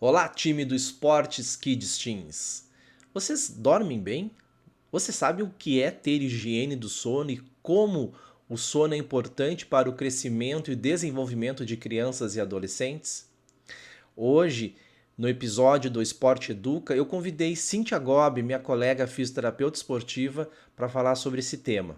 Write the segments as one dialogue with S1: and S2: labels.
S1: Olá, time do Esportes Kids Teens. Vocês dormem bem? Você sabe o que é ter higiene do sono e como o sono é importante para o crescimento e desenvolvimento de crianças e adolescentes? Hoje, no episódio do Esporte Educa, eu convidei Cíntia Gobi, minha colega fisioterapeuta esportiva, para falar sobre esse tema.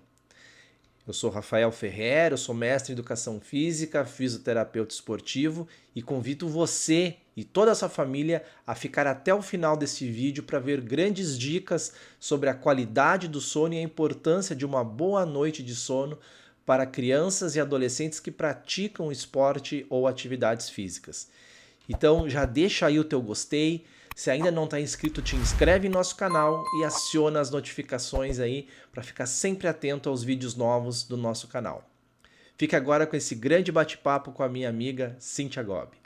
S1: Eu sou Rafael Ferrer, eu sou mestre em Educação Física, fisioterapeuta esportivo e convido você e toda a sua família a ficar até o final desse vídeo para ver grandes dicas sobre a qualidade do sono e a importância de uma boa noite de sono para crianças e adolescentes que praticam esporte ou atividades físicas. Então já deixa aí o teu gostei. Se ainda não está inscrito, te inscreve em nosso canal e aciona as notificações aí para ficar sempre atento aos vídeos novos do nosso canal. Fique agora com esse grande bate-papo com a minha amiga Cíntia Gobi.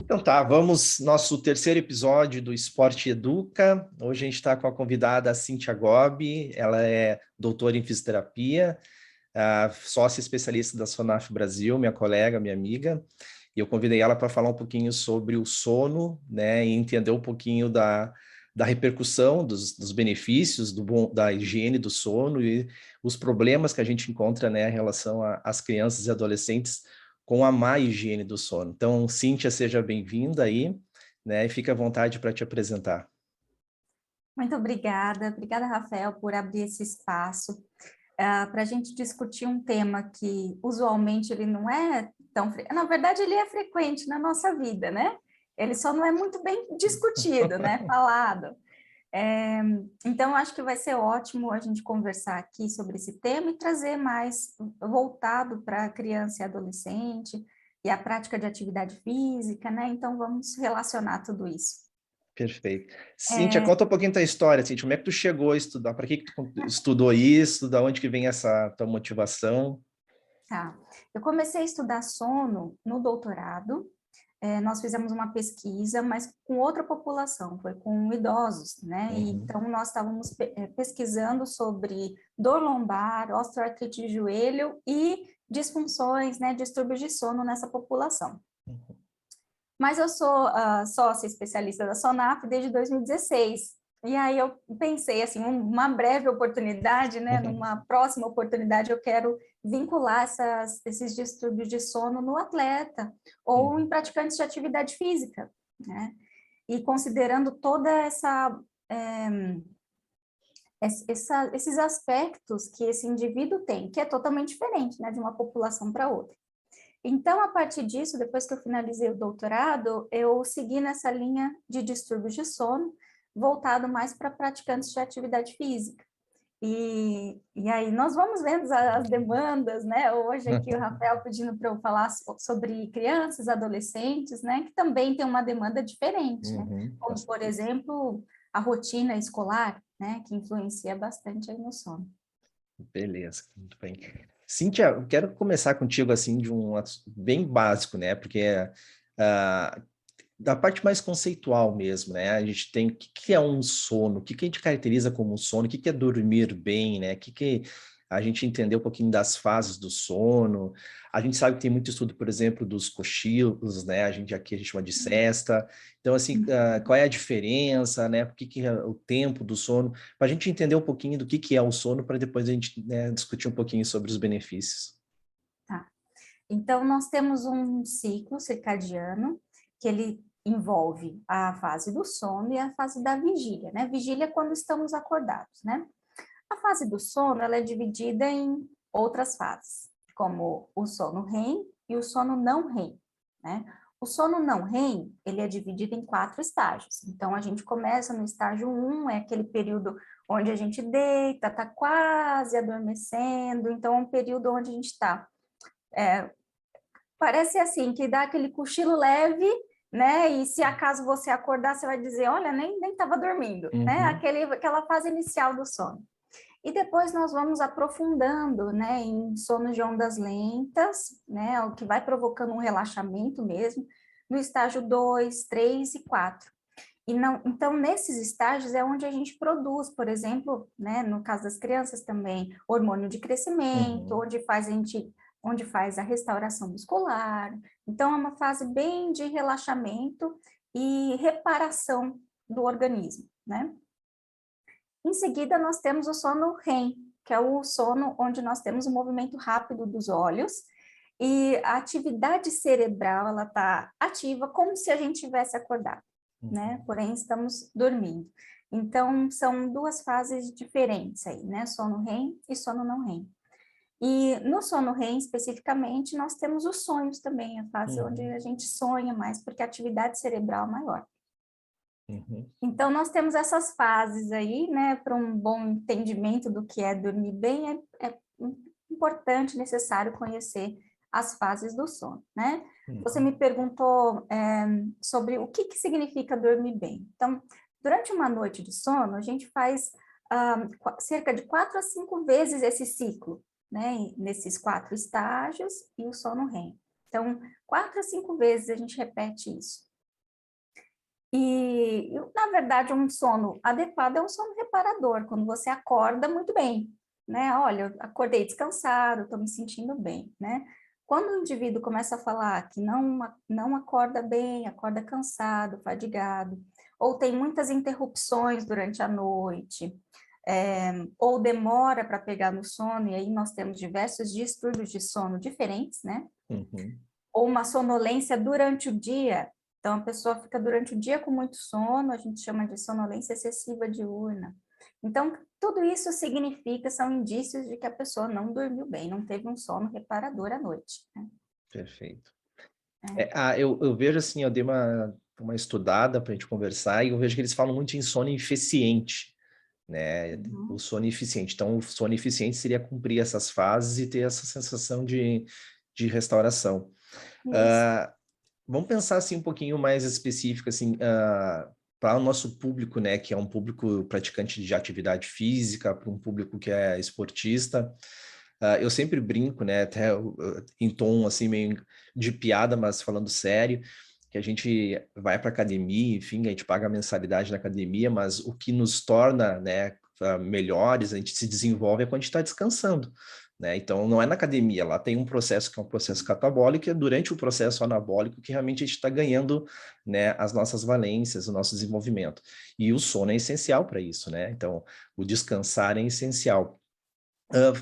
S1: Então tá, vamos nosso terceiro episódio do Esporte Educa. Hoje a gente está com a convidada Cíntia Gobi, ela é doutora em fisioterapia, sócia especialista da Sonaf Brasil, minha colega, minha amiga. E eu convidei ela para falar um pouquinho sobre o sono, né, e entender um pouquinho da repercussão, dos benefícios da higiene do sono e os problemas que a gente encontra, né, em relação às crianças e adolescentes com a má higiene do sono. Então, Cíntia, seja bem-vinda aí, né, e fica à vontade para te apresentar.
S2: Muito obrigada, Rafael, por abrir esse espaço para a gente discutir um tema que usualmente ele não é tão, na verdade ele é frequente na nossa vida, né? Ele só não é muito bem discutido, né? Falado. Então, acho que vai ser ótimo a gente conversar aqui sobre esse tema e trazer mais voltado para criança e adolescente e a prática de atividade física, né? Então, vamos relacionar tudo isso.
S1: Perfeito. Cíntia, conta um pouquinho da tua história, Cíntia. Como é que tu chegou a estudar? Para que tu estudou isso? Da onde que vem essa tua motivação?
S2: Tá. Eu comecei a estudar sono no doutorado. Nós fizemos uma pesquisa, mas com outra população, foi com idosos, né? E,
S1: Uhum.
S2: então, nós estávamos pesquisando sobre dor lombar, osteoartrite de joelho e disfunções, né, distúrbios de sono nessa população. Mas eu sou sócia especialista da Sonaf desde 2016. E aí eu pensei assim, uma breve oportunidade, né? Numa próxima oportunidade eu quero vincular esses distúrbios de sono no atleta ou em
S1: Uhum.
S2: praticantes de atividade física, né? E considerando toda esses aspectos que esse indivíduo tem, que é totalmente diferente, né, de uma população para outra. Então, a partir disso, depois que eu finalizei o doutorado, eu segui nessa linha de distúrbios de sono, voltado mais para praticantes de atividade física. E aí nós vamos vendo as demandas, né? Hoje aqui o Rafael pedindo para eu falar sobre crianças, adolescentes, né? Que também tem uma demanda diferente, né?
S1: Uhum.
S2: Como, por exemplo, a rotina escolar, né? Que influencia bastante aí no sono.
S1: Beleza, muito bem. Cíntia, eu quero começar contigo assim de um assunto bem básico, né? Porque ah, da parte mais conceitual mesmo, né? A gente tem o que que é um sono, o que que a gente caracteriza como um sono, o que que é dormir bem, né? O que que a gente entendeu um pouquinho das fases do sono. A gente sabe que tem muito estudo, por exemplo, dos cochilos, né? A gente chama de sesta. Então, assim, qual é a diferença, né? O que que é o tempo do sono? Para a gente entender um pouquinho do que é o sono, para depois a gente, né, discutir um pouquinho sobre os benefícios.
S2: Tá. Então, nós temos um ciclo circadiano que ele envolve a fase do sono e a fase da vigília, né? Vigília é quando estamos acordados, né? A fase do sono, ela é dividida em outras fases, como o sono REM e o sono não REM, né? O sono não REM, ele é dividido em 4 estágios. Então, a gente começa no estágio 1, é aquele período onde a gente deita, tá quase adormecendo, então é um período onde a gente está parece assim, que dá aquele cochilo leve, né? E se acaso você acordar, você vai dizer, olha, nem estava dormindo, né?
S1: Uhum.
S2: Aquela fase inicial do sono. E depois nós vamos aprofundando, né, em sonos de ondas lentas, né, o que vai provocando um relaxamento mesmo, no estágio 2, 3 e 4. E não, então, nesses estágios é onde a gente produz, por exemplo, né, no caso das crianças também, hormônio de crescimento,
S1: Uhum.
S2: onde faz a restauração muscular. Então, é uma fase bem de relaxamento e reparação do organismo, né? Em seguida, nós temos o sono REM, que é o sono onde nós temos um movimento rápido dos olhos e a atividade cerebral, ela está ativa como se a gente tivesse acordado, né? Porém, estamos dormindo. Então, são duas fases diferentes aí, né? Sono REM e sono não REM. E no sono REM, especificamente, nós temos os sonhos também, a fase onde a gente sonha mais, porque a atividade cerebral é maior.
S1: Uhum.
S2: Então, nós temos essas fases aí, né, para um bom entendimento do que é dormir bem, é importante, necessário conhecer as fases do sono, né? Você me perguntou sobre o que significa dormir bem. Então, durante uma noite de sono, a gente faz cerca de 4 a 5 vezes esse ciclo, né, nesses 4 estágios e o sono REM. Então, 4 a 5 vezes a gente repete isso. E, na verdade, um sono adequado é um sono reparador, quando você acorda muito bem, né? Olha, eu acordei descansado, estou me sentindo bem, né? Quando o indivíduo começa a falar que não acorda bem, acorda cansado, fadigado, ou tem muitas interrupções durante a noite, ou demora para pegar no sono, e aí nós temos diversos distúrbios de sono diferentes, né?
S1: Uhum.
S2: Ou uma sonolência durante o dia. Então, a pessoa fica durante o dia com muito sono, a gente chama de sonolência excessiva diurna. Então, tudo isso significa, são indícios de que a pessoa não dormiu bem, não teve um sono reparador à noite, né?
S1: Perfeito.
S2: É.
S1: Eu vejo assim, eu dei uma estudada para a gente conversar e eu vejo que eles falam muito em sono eficiente, né? O
S2: Uhum.
S1: sono eficiente. Então, o sono eficiente seria cumprir essas fases e ter essa sensação de restauração.
S2: Isso.
S1: Ah, vamos pensar assim um pouquinho mais específico assim, para o nosso público, né, que é um público praticante de atividade física, para um público que é esportista. Eu sempre brinco, né, até em tom assim meio de piada, mas falando sério, que a gente vai para academia, enfim, a gente paga a mensalidade na academia, mas o que nos torna, né, melhores, a gente se desenvolve é quando a gente está descansando. Né? Então, não é na academia, lá tem um processo que é um processo catabólico, e é durante o processo anabólico que realmente a gente está ganhando, né, as nossas valências, o nosso desenvolvimento. E o sono é essencial para isso, né? Então, o descansar é essencial.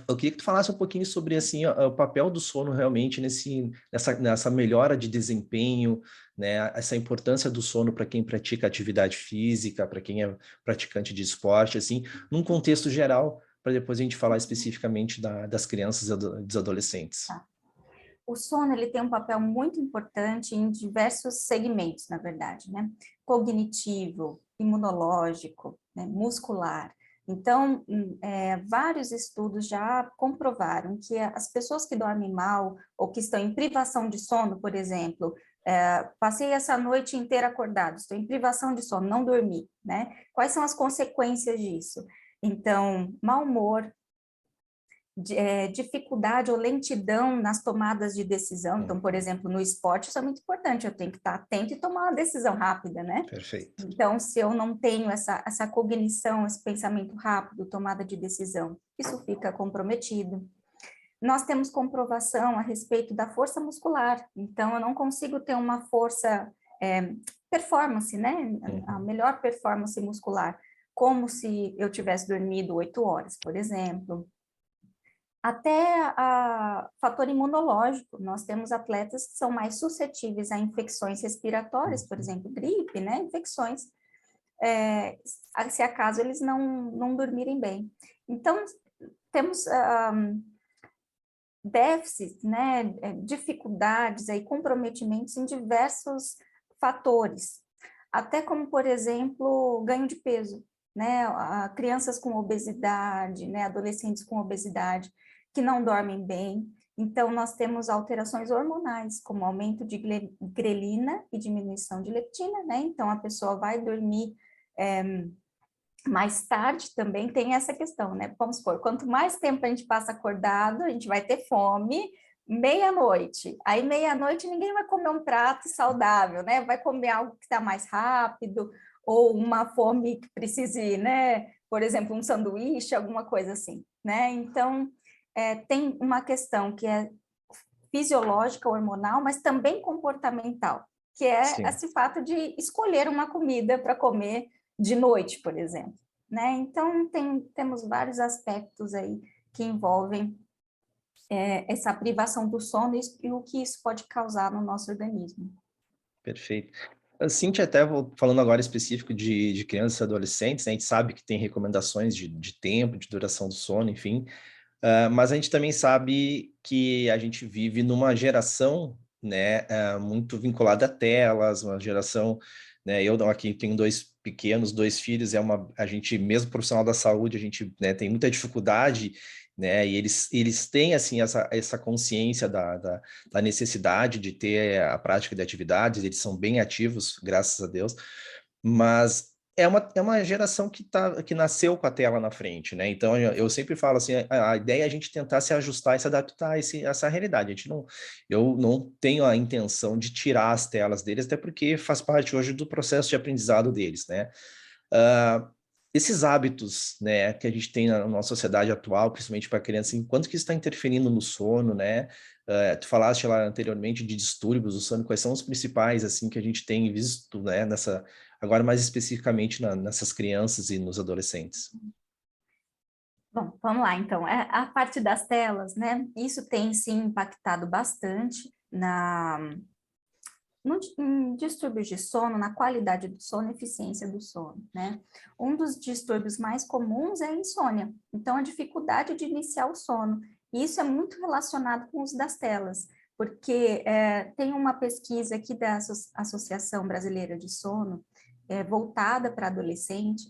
S1: Eu queria que tu falasse um pouquinho sobre assim, o papel do sono realmente nessa melhora de desempenho, né? Essa importância do sono para quem pratica atividade física, para quem é praticante de esporte, assim, num contexto geral, para depois a gente falar especificamente das crianças e dos adolescentes.
S2: Tá. O sono, ele tem um papel muito importante em diversos segmentos, na verdade, né? Cognitivo, imunológico, né? Muscular. Então, vários estudos já comprovaram que as pessoas que dormem mal ou que estão em privação de sono, por exemplo, passei essa noite inteira acordado, estou em privação de sono, não dormi, né? Quais são as consequências disso? Então, mau humor, dificuldade ou lentidão nas tomadas de decisão. Então, por exemplo, no esporte, isso é muito importante, eu tenho que estar atento e tomar uma decisão rápida, né?
S1: Perfeito.
S2: Então, se eu não tenho essa cognição, esse pensamento rápido, tomada de decisão, isso fica comprometido. Nós temos comprovação a respeito da força muscular, então eu não consigo ter uma força, performance, né? A
S1: Uhum.
S2: melhor performance muscular, como se eu tivesse dormido 8 horas, por exemplo. Até fator imunológico, nós temos atletas que são mais suscetíveis a infecções respiratórias, por
S1: Uhum.
S2: exemplo, gripe, né? Infecções, se acaso eles não dormirem bem. Então, temos déficits, né? Dificuldades, aí, comprometimentos em diversos fatores, até como, por exemplo, ganho de peso, né? Crianças com obesidade, né? Adolescentes com obesidade, que não dormem bem. Então, nós temos alterações hormonais, como aumento de grelina e diminuição de leptina, né? Então, a pessoa vai dormir mais tarde, também tem essa questão, né? Vamos supor, quanto mais tempo a gente passa acordado, a gente vai ter fome, meia-noite. Aí, meia-noite, ninguém vai comer um prato saudável, né? Vai comer algo que está mais rápido, ou uma fome que precise, né? Por exemplo, um sanduíche, alguma coisa assim, né? Então, tem uma questão que é fisiológica, hormonal, mas também comportamental. que é
S1: sim.
S2: esse fato de escolher uma comida para comer de noite, por exemplo, né? Então, temos vários aspectos aí que envolvem essa privação do sono e o que isso pode causar no nosso organismo.
S1: Perfeito. A Cíntia, até vou falando agora específico de crianças e adolescentes, né, a gente sabe que tem recomendações de tempo, de duração do sono, enfim, mas a gente também sabe que a gente vive numa geração, né, muito vinculada a telas, uma geração, né, eu aqui tenho dois pequenos, dois filhos, a gente, mesmo profissional da saúde, a gente, né, tem muita dificuldade, né, e eles têm, assim, essa consciência da necessidade de ter a prática de atividades, eles são bem ativos, graças a Deus, mas é uma geração que nasceu com a tela na frente, né? Então eu sempre falo assim, a ideia é a gente tentar se ajustar e se adaptar essa realidade. Eu não tenho a intenção de tirar as telas deles, até porque faz parte hoje do processo de aprendizado deles, né? Uh, esses hábitos, né, que a gente tem na nossa sociedade atual, principalmente para criança, assim, quanto que isso está interferindo no sono, né? Tu falaste lá anteriormente de distúrbios do sono, quais são os principais, assim, que a gente tem visto, né, agora mais especificamente nessas crianças e nos adolescentes?
S2: Bom, vamos lá, então. A parte das telas, né? Isso tem, sim, impactado bastante em distúrbios de sono, na qualidade do sono e eficiência do sono, né? Um dos distúrbios mais comuns é a insônia, então a dificuldade de iniciar o sono. E isso é muito relacionado com o uso das telas, porque tem uma pesquisa aqui da Associação Brasileira de Sono, voltada para adolescente,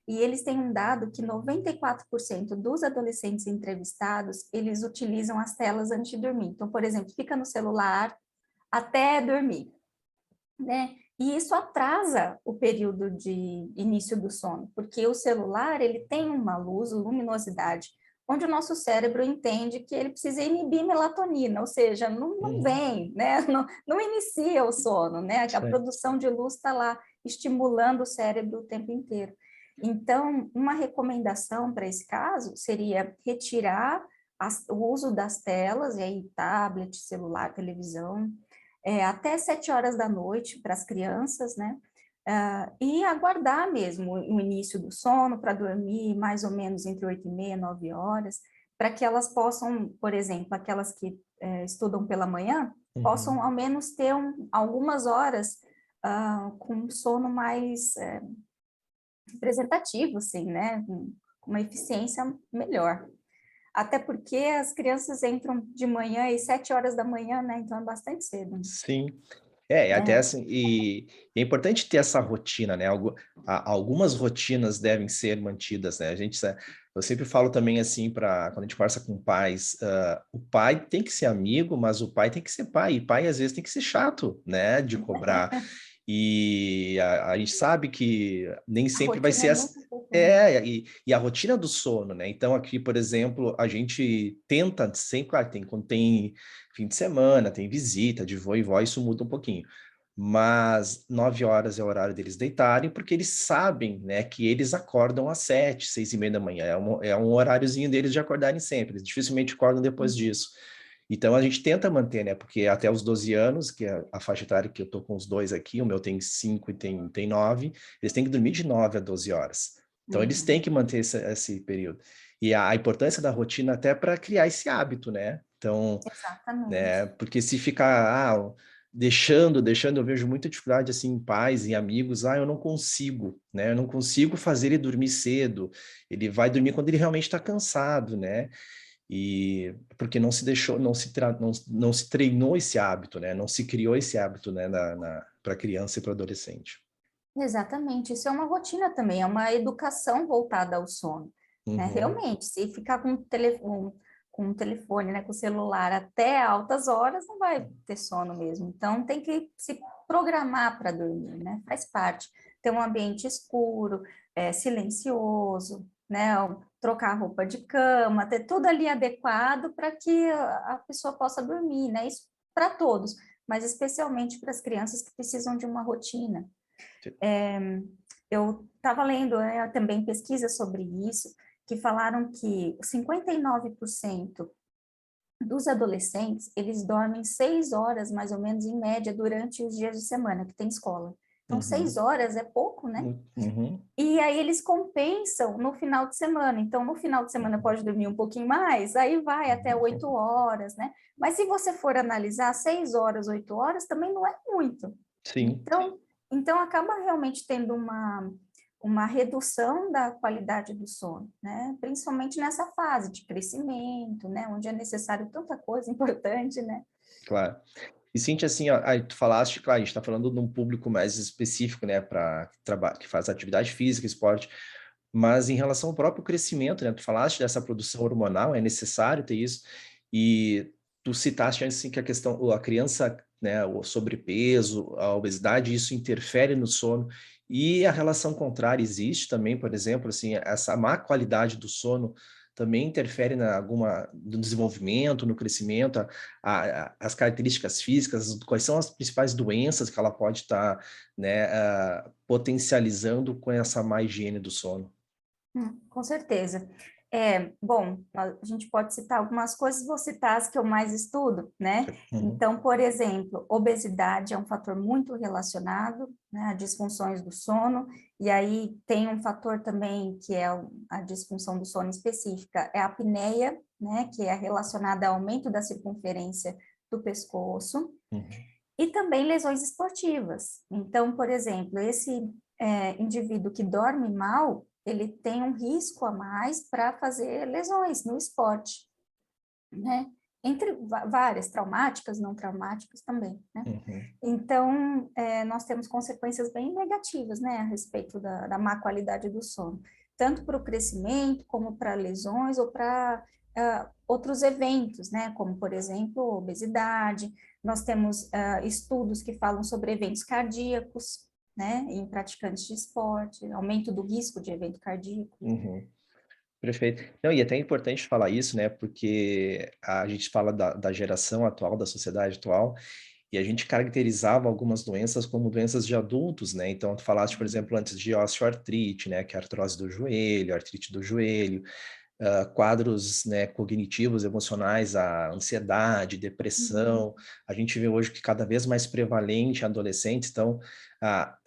S2: e eles têm um dado que 94% dos adolescentes entrevistados, eles utilizam as telas antes de dormir. Então, por exemplo, fica no celular até dormir, né? E isso atrasa o período de início do sono, porque o celular, ele tem uma luz, luminosidade, onde o nosso cérebro entende que ele precisa inibir melatonina, ou seja, não
S1: Uhum,
S2: vem, né? Não inicia o sono, né? A
S1: certo.
S2: produção de luz está lá estimulando o cérebro o tempo inteiro. Então, uma recomendação para esse caso seria retirar o uso das telas, e aí tablet, celular, televisão, até 7 horas da noite para as crianças, né? E aguardar mesmo o início do sono para dormir mais ou menos entre 8h30 e 9 horas, para que elas possam, por exemplo, aquelas que estudam pela manhã,
S1: Uhum.
S2: possam ao menos ter algumas horas com um sono mais representativo, assim, né? Com uma eficiência melhor. Até porque as crianças entram de manhã às 7 horas da manhã, né? Então é bastante cedo,
S1: Sim. É, até
S2: né?
S1: assim, e é importante ter essa rotina, né? Algumas rotinas devem ser mantidas, né? Eu sempre falo também assim, quando a gente conversa com pais, o pai tem que ser amigo, mas o pai tem que ser pai, e pai às vezes tem que ser chato, né? De cobrar. E a gente sabe que nem
S2: A
S1: sempre vai
S2: rotina é
S1: ser
S2: muito importante.
S1: e a rotina do sono, né? Então, aqui, por exemplo, a gente tenta sempre, claro, quando tem fim de semana, tem visita de vô e vó, isso muda um pouquinho. Mas 9 horas é o horário deles deitarem, porque eles sabem, né, que eles acordam às 7, 6h30 da manhã. É um horáriozinho deles de acordarem sempre. Eles dificilmente acordam depois
S2: Uhum.
S1: disso. Então a gente tenta manter, né? Porque até os 12 anos, que é a faixa etária que eu tô com os dois aqui, o meu tem 5 e tem 9, eles têm que dormir de 9 a 12 horas. Então eles têm
S2: Uhum.
S1: que manter esse período. E a importância da rotina até para criar esse hábito, né? Então, né?
S2: Exatamente.
S1: Porque se ficar deixando, eu vejo muita dificuldade assim em pais e amigos, eu não consigo, né? Eu não consigo fazer ele dormir cedo. Ele vai dormir quando ele realmente está cansado, né? E porque não se deixou, não se treinou esse hábito, né? Não se criou esse hábito, né, para criança e para adolescente.
S2: Exatamente. Isso é uma rotina também, é uma educação voltada ao sono, né?
S1: Uhum.
S2: Realmente, se ficar com o telefone, né, com o celular até altas horas, não vai ter sono mesmo. Então, tem que se programar para dormir, né? Faz parte. Ter um ambiente escuro, silencioso, né? Trocar a roupa de cama, ter tudo ali adequado para que a pessoa possa dormir, né? Isso para todos, mas especialmente para as crianças que precisam de uma rotina. Eu estava lendo, também pesquisas sobre isso, que falaram que 59% dos adolescentes, eles dormem 6 horas, mais ou menos, em média, durante os dias de semana que tem escola. Então, seis
S1: Uhum.
S2: horas é pouco, né?
S1: Uhum.
S2: E aí eles compensam no final de semana. Então, no final de semana pode dormir um pouquinho mais, aí vai até 8 horas, né? Mas se você for analisar, 6 horas, 8 horas também não é muito.
S1: Sim,
S2: Então acaba realmente tendo uma redução da qualidade do sono, né? Principalmente nessa fase de crescimento, né? Onde é necessário tanta coisa importante, né?
S1: claro. E Cintia, assim, ó, aí tu falaste, claro, a gente está falando de um público mais específico, né, para que faz atividade física, esporte, mas em relação ao próprio crescimento, né, tu falaste dessa produção hormonal, é necessário ter isso, e tu citaste antes, assim, que a questão, a criança, né, o sobrepeso, a obesidade, isso interfere no sono, e a relação contrária existe também, por exemplo, assim, essa má qualidade do sono também interfere no desenvolvimento, no crescimento, as características físicas, quais são as principais doenças que ela pode estar, né, potencializando com essa má higiene do sono.
S2: Com certeza. Bom, a gente pode citar algumas coisas, vou citar as que eu mais estudo, né?
S1: Uhum,
S2: Então, por exemplo, obesidade é um fator muito relacionado, né, a disfunções do sono, e aí tem um fator também que é a disfunção do sono específica, é a apneia, né, que é relacionada ao aumento da circunferência do pescoço,
S1: uhum,
S2: e também lesões esportivas. Então, por exemplo, esse indivíduo que dorme mal, ele tem um risco a mais para fazer lesões no esporte, né? Entre várias, traumáticas, não traumáticas também, né?
S1: uhum.
S2: Então, nós temos consequências bem negativas, né, a respeito da má qualidade do sono, tanto para o crescimento, como para lesões, ou para outros eventos, né, como, por exemplo, obesidade. Nós temos estudos que falam sobre eventos cardíacos, né, em praticantes de esporte, aumento do risco de evento cardíaco.
S1: Uhum. Perfeito. Não, e é até importante falar isso, né, porque a gente fala da geração atual, da sociedade atual, e a gente caracterizava algumas doenças como doenças de adultos, né? Então, tu falaste, por exemplo, antes de osteoartrite, né, que é a artrose do joelho, artrite do joelho, quadros, né, cognitivos, emocionais, a ansiedade,
S2: Uhum.
S1: depressão. A gente vê hoje que cada vez mais prevalente em adolescentes, então,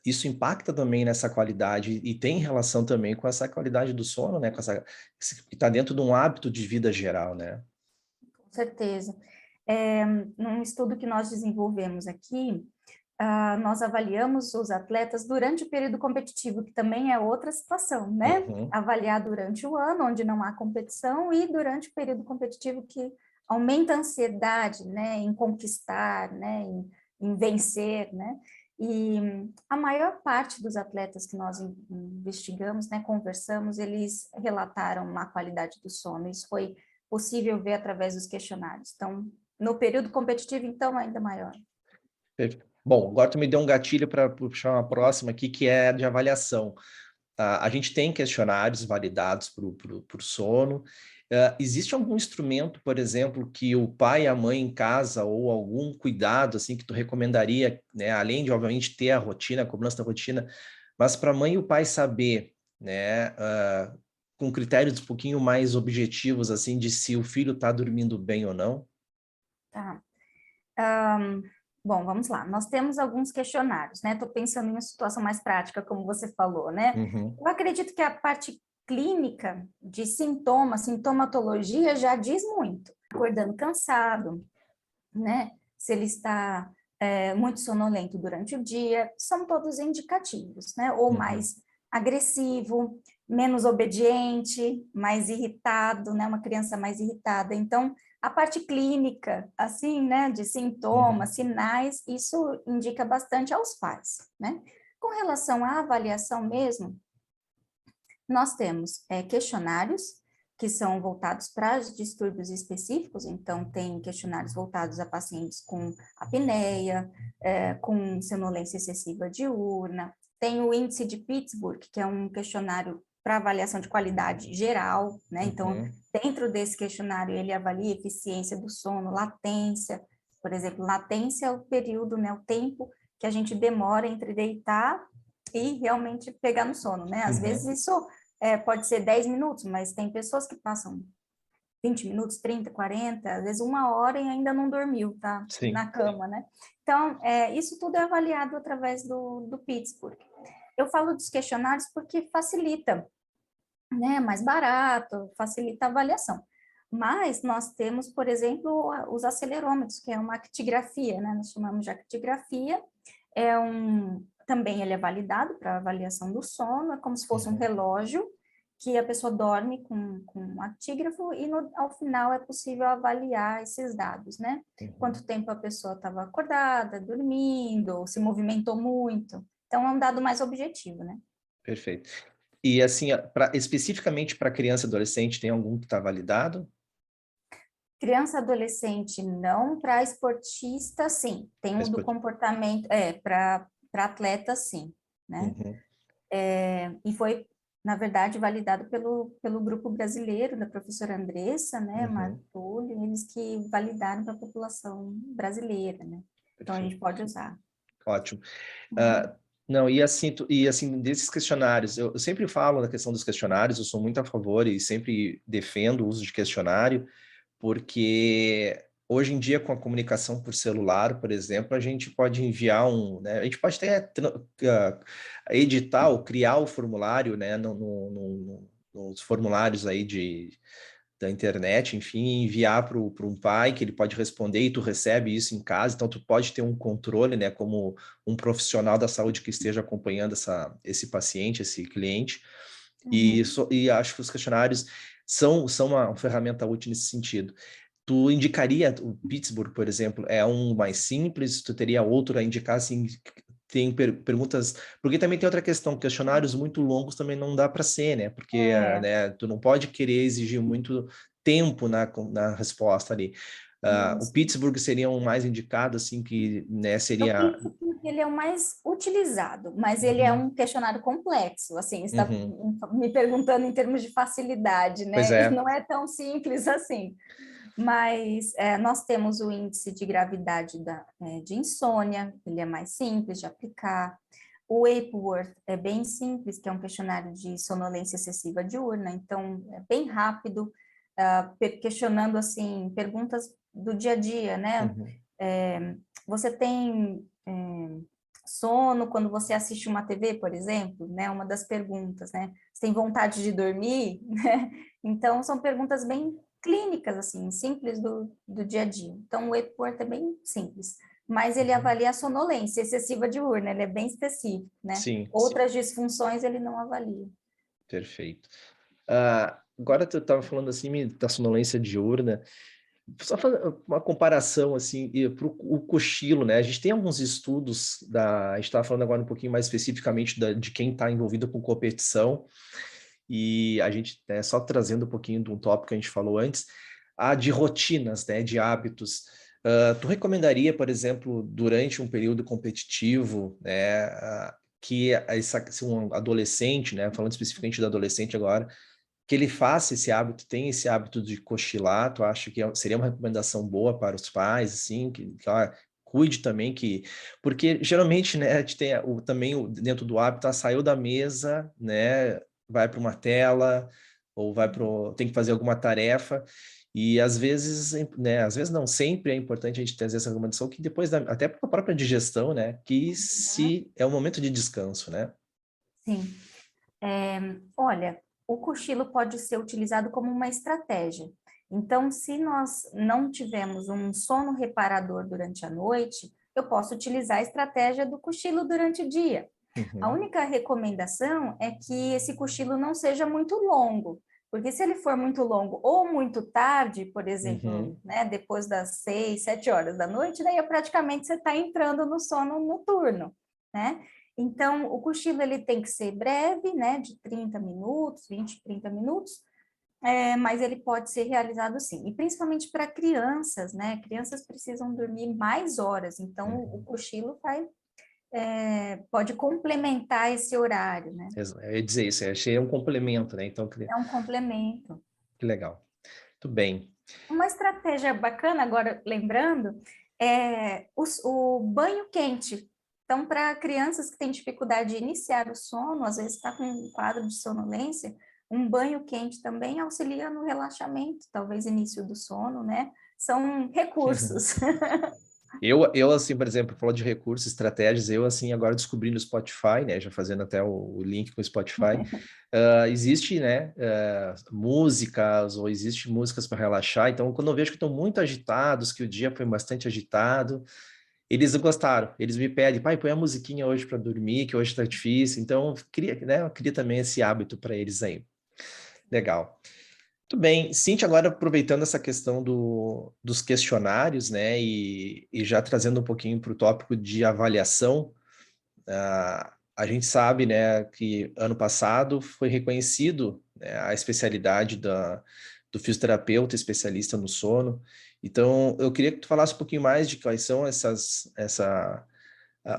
S1: isso impacta também nessa qualidade e tem relação também com essa qualidade do sono, né, com essa que está dentro de um hábito de vida geral, né?
S2: Com certeza. Num estudo que nós desenvolvemos aqui, nós avaliamos os atletas durante o período competitivo, que também é outra situação, né?
S1: Uhum,
S2: Avaliar durante o ano, onde não há competição, e durante o período competitivo, que aumenta a ansiedade, né, em conquistar, né, em vencer, né? E a maior parte dos atletas que nós investigamos, né, conversamos, eles relataram má qualidade do sono. Isso foi possível ver através dos questionários. Então, no período competitivo, então, ainda maior.
S1: Bom, agora tu me deu um gatilho para puxar uma próxima aqui, que é de avaliação. A gente tem questionários validados para o sono. Existe algum instrumento, por exemplo, que o pai e a mãe em casa, ou algum cuidado assim que tu recomendaria, né, além de, obviamente, ter a rotina, a cobrança da rotina, mas para a mãe e o pai saber, né, com critérios um pouquinho mais objetivos, assim, de se o filho está dormindo bem ou não?
S2: Tá. Bom, vamos lá. Nós temos alguns questionários, né? Estou pensando em uma situação mais prática, como você falou, né?
S1: Uhum,
S2: Eu acredito que a parte clínica de sintomas, sintomatologia já diz muito. Acordando cansado, né? Se ele está muito sonolento durante o dia, são todos indicativos, né? Ou
S1: uhum,
S2: mais agressivo, menos obediente, mais irritado, né? Uma criança mais irritada. Então, a parte clínica, assim, né? De
S1: uhum,
S2: sintomas, sinais, isso indica bastante aos pais, né? Com relação à avaliação mesmo, nós temos questionários que são voltados para distúrbios específicos, então tem questionários voltados a pacientes com apneia, com sonolência excessiva diurna, tem o índice de Pittsburgh, que é um questionário para avaliação de qualidade geral, né? Então,
S1: uhum,
S2: dentro desse questionário, ele avalia eficiência do sono, latência, por exemplo, latência é o período, né, o tempo que a gente demora entre deitar e realmente pegar no sono, né? Às vezes
S1: uhum.
S2: isso pode ser 10 minutos, mas tem pessoas que passam 20 minutos, 30, 40, às vezes 1 hora e ainda não dormiu, tá
S1: Sim.
S2: na cama, né? Então, isso tudo é avaliado através do Pittsburgh. Eu falo dos questionários porque facilita, né? Mais barato, facilita a avaliação. Mas nós temos, por exemplo, os acelerômetros, que é uma actigrafia, né? Nós chamamos de actigrafia. Também ele é validado para avaliação do sono, é como se fosse um
S1: Uhum.
S2: relógio que a pessoa dorme com um actígrafo e ao final é possível avaliar esses dados, né?
S1: Uhum.
S2: Quanto tempo a pessoa estava acordada, dormindo, se movimentou muito. Então, é um dado mais objetivo, né?
S1: Perfeito. E assim, especificamente para criança e adolescente, tem algum que está validado?
S2: Criança, adolescente, não. Para esportista, sim. Tem um do comportamento, para atleta, sim, né?
S1: Uhum.
S2: E foi, na verdade, validado pelo grupo brasileiro, da professora Andressa, né, Marco
S1: Uhum.
S2: Túlio, eles que validaram para a população brasileira, né? Então, a gente
S1: Perfeito.
S2: pode usar.
S1: Ótimo.
S2: Uhum.
S1: Ah, não, e assim, desses questionários, eu sempre falo na questão dos questionários, eu sou muito a favor e sempre defendo o uso de questionário, porque hoje em dia, com a comunicação por celular, por exemplo, a gente pode enviar né, a gente pode até editar ou criar o formulário, né, nos formulários aí da internet, enfim, enviar para um pai que ele pode responder e tu recebe isso em casa, então tu pode ter um controle, né, como um profissional da saúde que esteja acompanhando esse paciente, esse cliente,
S2: Uhum.
S1: e acho que os questionários são uma ferramenta útil nesse sentido. Tu indicaria o Pittsburgh, por exemplo, é um mais simples? Tu teria outro a indicar, assim, tem perguntas... Porque também tem outra questão, questionários muito longos também não dá para ser, né? Porque,
S2: É,
S1: né, tu não pode querer exigir muito tempo na resposta ali. O
S2: isso.
S1: Pittsburgh seria um mais indicado, assim, que, né,
S2: Eu
S1: seria...
S2: penso que ele é o mais utilizado, mas ele é
S1: Uhum,
S2: um questionário complexo, assim, está
S1: uhum.
S2: me perguntando em termos de facilidade,
S1: Pois
S2: né?
S1: é.
S2: Não é tão simples assim. Mas nós temos o índice de gravidade de insônia, ele é mais simples de aplicar. O Epworth é bem simples, que é um questionário de sonolência excessiva diurna, então é bem rápido, questionando assim perguntas do dia a dia, né?
S1: Uhum.
S2: Você tem sono quando você assiste uma TV, por exemplo, né? Uma das perguntas, né? Você tem vontade de dormir, né? Então, são perguntas bem clínicas, assim, simples do dia a dia. Então, o Epworth é bem simples, mas ele
S1: Uhum.
S2: avalia a sonolência excessiva diurna, ele é bem específico, né?
S1: Sim, sim,
S2: Outras disfunções ele não avalia.
S1: perfeito. Agora tu estava falando assim da sonolência diurna. Só fazer uma comparação, assim, para o cochilo, né? A gente tem alguns estudos a gente estava falando agora um pouquinho mais especificamente de quem está envolvido com competição, e a gente, né, só trazendo um pouquinho de um tópico que a gente falou antes, de rotinas, né, de hábitos. Tu recomendaria, por exemplo, durante um período competitivo, né, se um adolescente, né, falando especificamente do adolescente agora, que ele faça esse hábito, tem esse hábito de cochilar, tu acha que seria uma recomendação boa para os pais, assim, cuide também porque geralmente, né, a gente tem também dentro do hábito, saiu da mesa, né, vai para uma tela, ou tem que fazer alguma tarefa, e às vezes, né, às vezes não, sempre é importante a gente ter essa recomendação que depois, até para a própria digestão, né, que
S2: Uhum.
S1: se é um momento de descanso, né?
S2: Sim. Olha, o cochilo pode ser utilizado como uma estratégia. Então, se nós não tivermos um sono reparador durante a noite, eu posso utilizar a estratégia do cochilo durante o dia. A
S1: Uhum,
S2: única recomendação é que esse cochilo não seja muito longo, porque se ele for muito longo ou muito tarde, por exemplo,
S1: uhum,
S2: né, depois das 6, 7 horas da noite, daí praticamente você está entrando no sono noturno, né? Então, o cochilo ele tem que ser breve, né, de 30 minutos, 20, 30 minutos, mas ele pode ser realizado sim, e principalmente para crianças, né? Crianças precisam dormir mais horas, então o
S1: uhum.
S2: cochilo pode complementar esse horário, né?
S1: Eu ia dizer isso, eu achei um complemento, né? Então,
S2: É um complemento.
S1: que legal. Muito bem.
S2: Uma estratégia bacana, agora lembrando, é o banho quente. Então, para crianças que têm dificuldade de iniciar o sono, às vezes está com um quadro de sonolência, Um banho quente também auxilia no relaxamento, talvez início do sono, né? São recursos.
S1: Eu, assim, por exemplo, falou de recursos, estratégias, eu, assim, agora descobri no Spotify, né, já fazendo até o link com o Spotify, existe, né, músicas, ou existe músicas para relaxar, então, quando eu vejo que estão muito agitados, que o dia foi bastante agitado, eles gostaram, eles me pedem, pai, põe a musiquinha hoje para dormir, que hoje tá difícil, então, eu queria também esse hábito para eles aí. Legal. Muito bem. Cintia, agora aproveitando essa questão dos questionários, né, e já trazendo um pouquinho para o tópico de avaliação, a gente sabe, né, que ano passado foi reconhecido, né, a especialidade do fisioterapeuta especialista no sono. Então, eu queria que tu falasse um pouquinho mais de quais são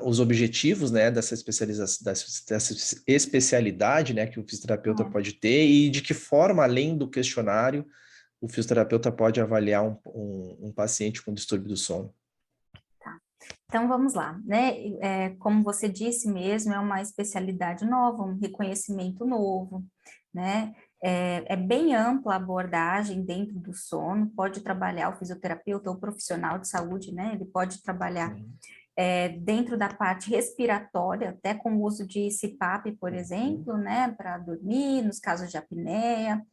S1: os objetivos, né, dessa especialização, dessa especialidade, né, que o fisioterapeuta pode ter e de que forma, além do questionário, o fisioterapeuta pode avaliar um paciente com distúrbio do sono.
S2: Tá. Então vamos lá, né? Como você disse mesmo, é uma especialidade nova, um reconhecimento novo, né? É bem ampla a abordagem dentro do sono, pode trabalhar o fisioterapeuta ou profissional de saúde, né? Ele pode trabalhar dentro da parte respiratória, até com o uso de CPAP, por exemplo, né? Para dormir, nos casos de apneia,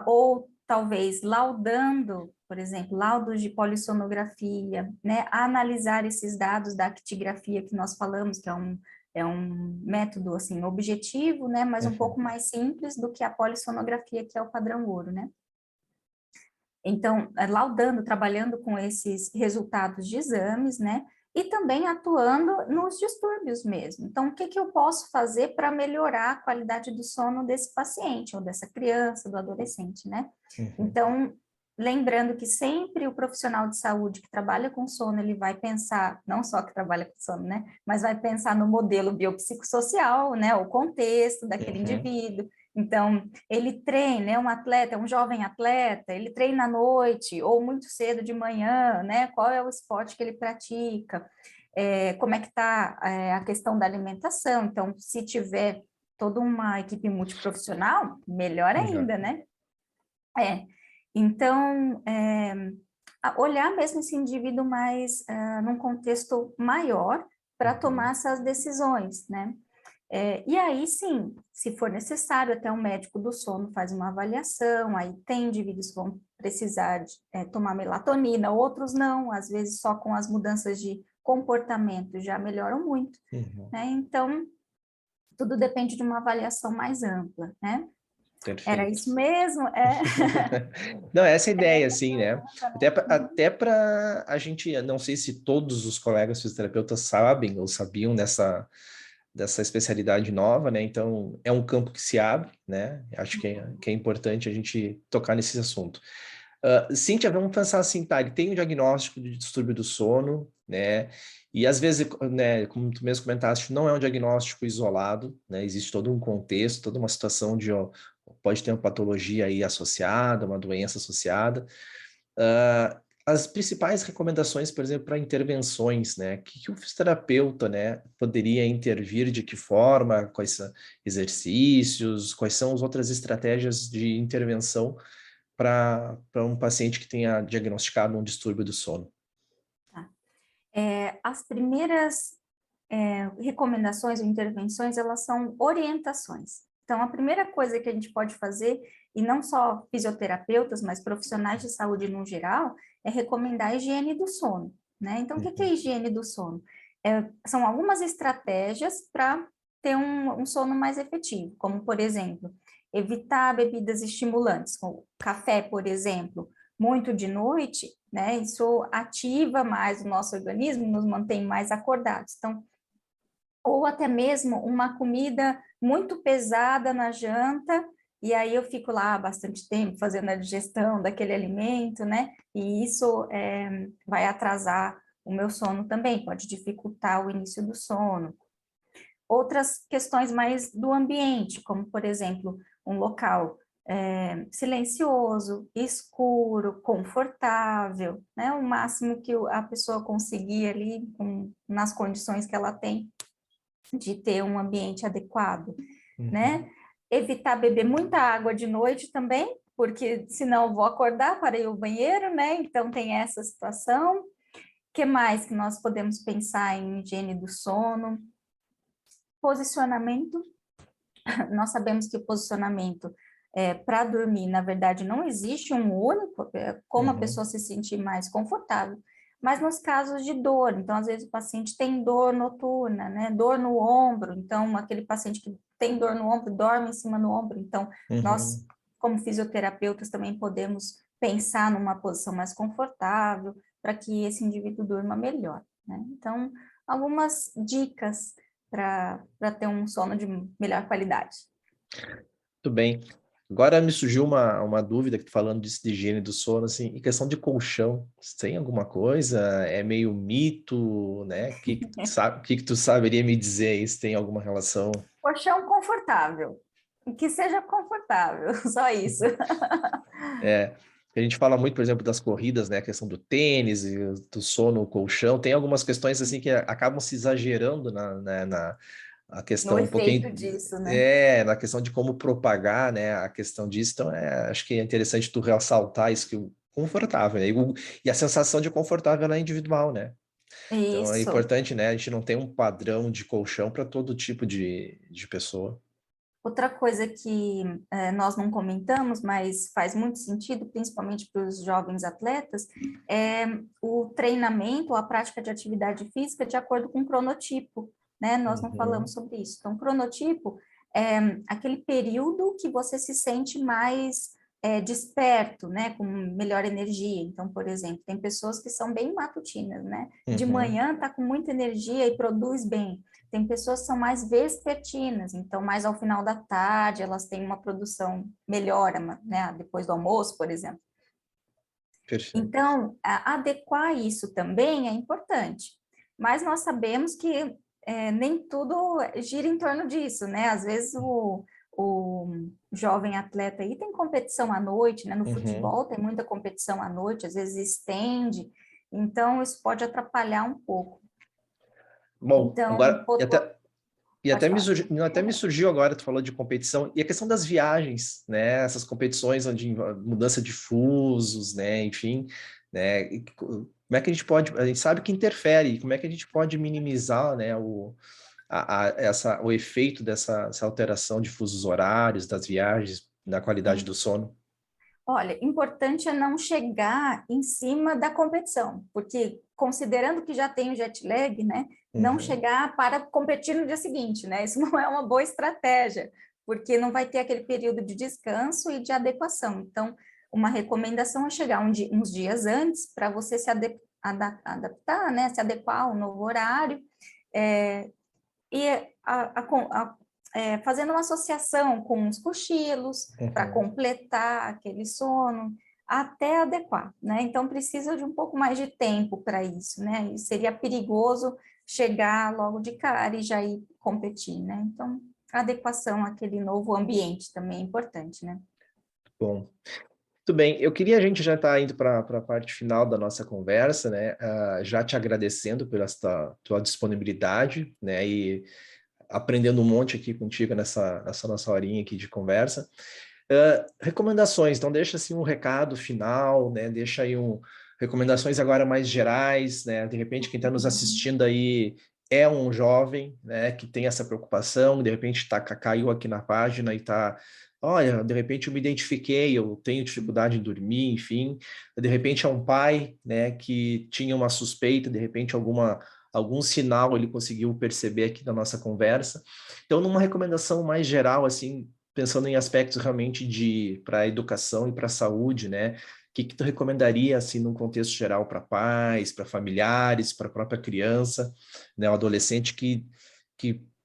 S2: ou talvez laudando, por exemplo, laudos de polissonografia, né, analisar esses dados da actigrafia que nós falamos, que é um método, assim, objetivo, né, mas um pouco mais simples do que a polissonografia, que é o padrão ouro, né. Então, laudando, trabalhando com esses resultados de exames, né, e também atuando nos distúrbios mesmo. Então, o que que eu posso fazer para melhorar a qualidade do sono desse paciente, ou dessa criança, do adolescente, né? Então, lembrando que sempre o profissional de saúde que trabalha com sono, ele vai pensar, não só que trabalha com sono, né, mas vai pensar no modelo biopsicossocial, né, o contexto daquele indivíduo. Então, ele treina, é um atleta, é um jovem atleta, ele treina à noite ou muito cedo de manhã, né? Qual é o esporte que ele pratica? Como é que está a questão da alimentação? Então, se tiver toda uma equipe multiprofissional, melhor
S1: Melhor.
S2: ainda, né? Então, olhar mesmo esse indivíduo mais num contexto maior para tomar essas decisões, né? E aí, sim, se for necessário, até o médico do sono faz uma avaliação, aí tem indivíduos que vão precisar de, tomar melatonina, outros não, às vezes só com as mudanças de comportamento já melhoram muito, né? Então, tudo depende de uma avaliação mais ampla, né? Era
S1: Perfeito.
S2: isso mesmo?
S1: Não, essa é a ideia, assim, né?
S2: Né?
S1: Até para a gente, não sei se todos os colegas fisioterapeutas sabem ou sabiam dessa especialidade nova, né? Então, é um campo que se abre, né? Acho que é importante a gente tocar nesse assunto. Cíntia, vamos pensar assim, tá? Ele tem um diagnóstico de distúrbio do sono, né? E às vezes, né, como tu mesmo comentaste, não é um diagnóstico isolado, né? Existe todo um contexto, toda uma situação de, ó, pode ter uma patologia aí associada, uma doença associada. As principais recomendações, por exemplo, para intervenções, né? Que o fisioterapeuta, né, poderia intervir, de que forma, quais são exercícios, quais são as outras estratégias de intervenção para um paciente que tenha diagnosticado um distúrbio do sono.
S2: Tá. As primeiras recomendações ou intervenções, elas são orientações. Então, a primeira coisa que a gente pode fazer, e não só fisioterapeutas, mas profissionais de saúde no geral, é recomendar a higiene do sono, né? Então, o que é a higiene do sono? São algumas estratégias para ter um sono mais efetivo, como, por exemplo, evitar bebidas estimulantes, como café, por exemplo, muito de noite, né? Isso ativa mais o nosso organismo, nos mantém mais acordados. Então, ou até mesmo uma comida muito pesada na janta, e aí eu fico lá bastante tempo fazendo a digestão daquele alimento, né? E isso vai atrasar o meu sono também, pode dificultar o início do sono. Outras questões mais do ambiente, como, por exemplo, um local silencioso, escuro, confortável, né? O máximo que a pessoa conseguir ali, nas condições que ela tem, de ter um ambiente adequado, né? Evitar beber muita água de noite também, porque senão eu vou acordar para ir ao banheiro, né? Então tem essa situação. O que mais que nós podemos pensar em higiene do sono? Posicionamento. Nós sabemos que o posicionamento para dormir, na verdade, não existe um único, como a
S1: Uhum,
S2: pessoa se sentir mais confortável. Mas nos casos de dor, então, às vezes o paciente tem dor noturna, né? Dor no ombro, então, aquele paciente que tem dor no ombro, dorme em cima do ombro. Então, nós,
S1: uhum.
S2: como fisioterapeutas, também podemos pensar numa posição mais confortável para que esse indivíduo durma melhor, né? Então, algumas dicas para ter um sono de melhor qualidade.
S1: Muito bem. Agora me surgiu uma dúvida que tu falando disso de higiene do sono, assim, em questão de colchão, tem alguma coisa? É meio mito, né? O que que tu saberia me dizer aí, se tem alguma relação?
S2: Colchão confortável, que seja confortável, só isso.
S1: É, a gente fala muito, por exemplo, das corridas, né? A questão do tênis e do sono, o colchão. Tem algumas questões assim que acabam se exagerando na a
S2: No
S1: questão um
S2: efeito
S1: pouquinho
S2: disso, né?
S1: na questão de como propagar, né? A questão disso. Então, acho que é interessante tu ressaltar isso que o confortável, né? E a sensação de confortável ela é individual, né? Então é
S2: Isso.
S1: importante, né? A gente não tem um padrão de colchão para todo tipo de pessoa.
S2: Outra coisa que nós não comentamos, mas faz muito sentido, principalmente para os jovens atletas, é o treinamento, a prática de atividade física de acordo com o cronotipo, né? Nós não falamos
S1: Uhum,
S2: sobre isso. Então, cronotipo é aquele período que você se sente mais desperto, né? Com melhor energia. Então, por exemplo, tem pessoas que são bem matutinas, né? De
S1: uhum,
S2: manhã tá com muita energia e produz bem. Tem pessoas que são mais vespertinas, então mais ao final da tarde elas têm uma produção melhor, né, depois do almoço, por exemplo.
S1: perfeito.
S2: Então, adequar isso também é importante, mas nós sabemos que nem tudo gira em torno disso, né? Às vezes o jovem atleta aí tem competição à noite, né? No
S1: Uhum.
S2: futebol tem muita competição à noite, às vezes estende, então isso pode atrapalhar um pouco.
S1: Bom,
S2: Então,
S1: agora, e
S2: pode
S1: até
S2: falar.
S1: até me surgiu agora, tu falou de competição, e a questão das viagens, né? Essas competições onde mudança de fusos, né? Enfim, né? Como é que a gente pode, a gente sabe que interfere, como é que a gente pode minimizar, né? O efeito essa alteração de fusos horários, das viagens, na qualidade do sono?
S2: Olha, importante é não chegar em cima da competição, porque considerando que já tem o jet lag, né, não
S1: Uhum,
S2: chegar para competir no dia seguinte, né? Isso não é uma boa estratégia, porque não vai ter aquele período de descanso e de adequação. Então, uma recomendação é chegar uns dias antes para você se adaptar, né, se adequar ao novo horário, é, e fazendo uma associação com os cochilos para
S1: uhum.
S2: completar aquele sono, até adequar, né? Então precisa de um pouco mais de tempo para isso, né? E seria perigoso chegar logo de cara e já ir competir, né? Então, a adequação àquele novo ambiente também é importante, né?
S1: Bom. Tudo bem, eu queria a gente já estar indo para a parte final da nossa conversa, né? Já te agradecendo pela tua disponibilidade, né? E aprendendo um monte aqui contigo nessa nossa horinha aqui de conversa. Recomendações, então deixa assim um recado final, né? Deixa aí recomendações agora mais gerais, né? De repente quem está nos assistindo aí é um jovem, né? Que tem essa preocupação, de repente caiu aqui na página e está, olha, de repente eu me identifiquei, eu tenho dificuldade em dormir, enfim. De repente é um pai, né? Que tinha uma suspeita, de repente algum sinal ele conseguiu perceber aqui na nossa conversa. Então, numa recomendação mais geral, assim, pensando em aspectos realmente para a educação e para a saúde, né? O que tu recomendaria, assim, num contexto geral para pais, para familiares, para a própria criança, né, o adolescente que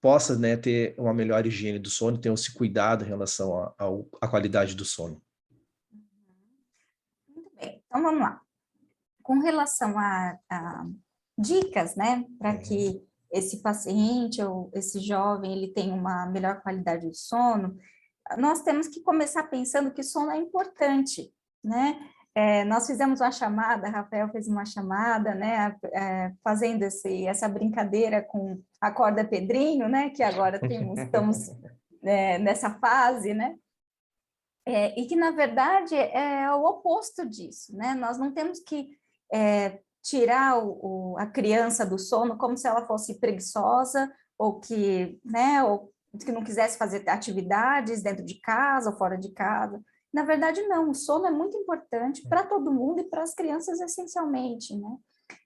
S1: possa, né, ter uma melhor higiene do sono, ter esse cuidado em relação à qualidade do sono?
S2: Muito bem, então vamos lá. Com relação a dicas, né, para
S1: Uhum,
S2: que esse paciente ou esse jovem ele tenha uma melhor qualidade de sono, nós temos que começar pensando que sono é importante, né? Nós fizemos uma chamada, Rafael fez uma chamada, né, fazendo essa brincadeira com a corda Pedrinho, né, que agora estamos nessa fase, né? E que, na verdade, é o oposto disso, né? Nós não temos que tirar a criança do sono como se ela fosse preguiçosa ou que, né, ou que não quisesse fazer atividades dentro de casa ou fora de casa. Na verdade, não, o sono é muito importante para todo mundo e para as crianças essencialmente, né?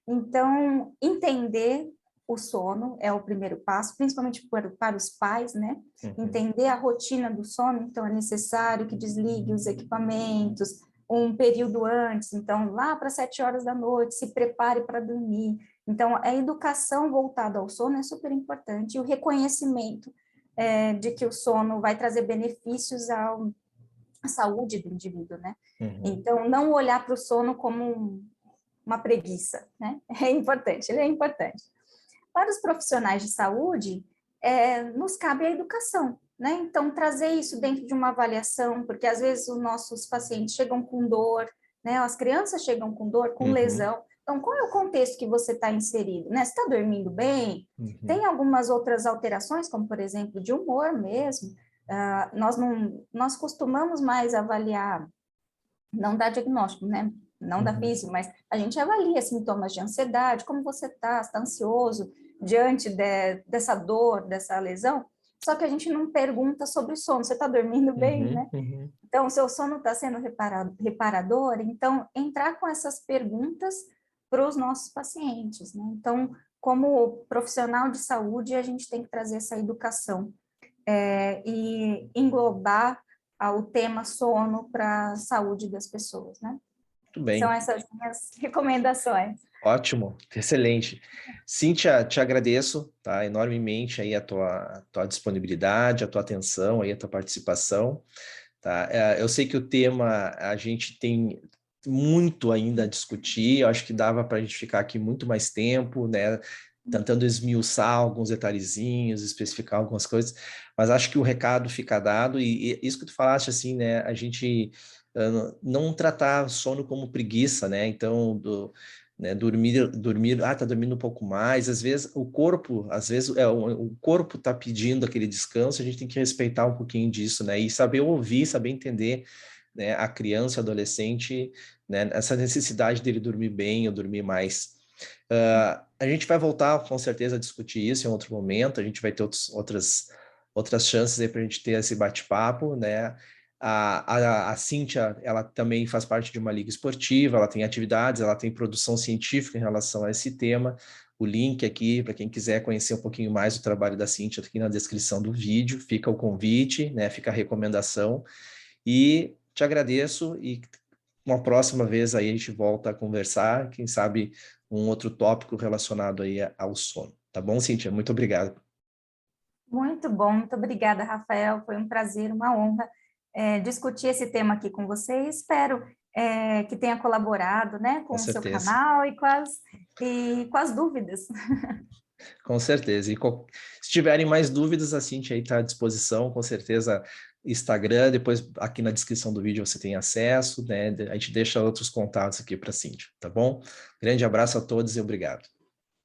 S2: Então, entender o sono é o primeiro passo, principalmente para os pais, né? Entender a rotina do sono, então é necessário que desligue os equipamentos um período antes, então lá para 7 horas da noite, se prepare para dormir. Então, a educação voltada ao sono é super importante, e o reconhecimento de que o sono vai trazer benefícios à saúde do indivíduo, né? Então, não olhar para o sono como uma preguiça, né? É importante, ele é importante. Para os profissionais de saúde, nos cabe a educação, né? Então, trazer isso dentro de uma avaliação, porque às vezes os nossos pacientes chegam com dor, né? As crianças chegam com dor, com lesão. Então, qual é o contexto que você está inserido, né? Você está dormindo bem? Tem algumas outras alterações, como, por exemplo, de humor mesmo. Nós costumamos mais avaliar, não dar diagnóstico, né? Não da física, mas a gente avalia sintomas de ansiedade, como você está ansioso diante dessa dor, dessa lesão, só que a gente não pergunta sobre o sono, você está dormindo bem, né? Então, o seu sono está sendo reparador, então, entrar com essas perguntas para os nossos pacientes, né? Então, como profissional de saúde, a gente tem que trazer essa educação e englobar o tema sono para a saúde das pessoas, né?
S1: Muito bem.
S2: São essas minhas recomendações.
S1: Ótimo, excelente. Cíntia, te agradeço, tá, enormemente aí a tua disponibilidade, a tua atenção, aí a tua participação, tá? Eu sei que o tema a gente tem muito ainda a discutir, eu acho que dava para a gente ficar aqui muito mais tempo, né, tentando esmiuçar alguns detalhezinhos, especificar algumas coisas, mas acho que o recado fica dado, e isso que tu falaste, assim, né, a gente não tratar sono como preguiça, né, então, né, dormir, tá dormindo um pouco mais, às vezes o corpo tá pedindo aquele descanso, a gente tem que respeitar um pouquinho disso, né, e saber ouvir, saber entender, né, a criança, adolescente, né, essa necessidade dele dormir bem ou dormir mais. A gente vai voltar com certeza a discutir isso em outro momento, a gente vai ter outras chances aí para a gente ter esse bate-papo, né? A Cíntia, ela também faz parte de uma liga esportiva, ela tem atividades, ela tem produção científica em relação a esse tema. O link aqui, para quem quiser conhecer um pouquinho mais do trabalho da Cíntia, tá aqui na descrição do vídeo, fica o convite, né? Fica a recomendação. E te agradeço e uma próxima vez aí a gente volta a conversar, quem sabe um outro tópico relacionado aí ao sono. Tá bom, Cíntia? Muito obrigado.
S2: Muito bom, muito obrigada, Rafael. Foi um prazer, uma honra discutir esse tema aqui com você e espero que tenha colaborado, né, com o seu
S1: certeza.
S2: canal e com as dúvidas.
S1: Com certeza. E se tiverem mais dúvidas, a Cíntia aí está à disposição, com certeza, Instagram, depois aqui na descrição do vídeo você tem acesso, né? A gente deixa outros contatos aqui para a Cíntia, tá bom? Grande abraço a todos e obrigado.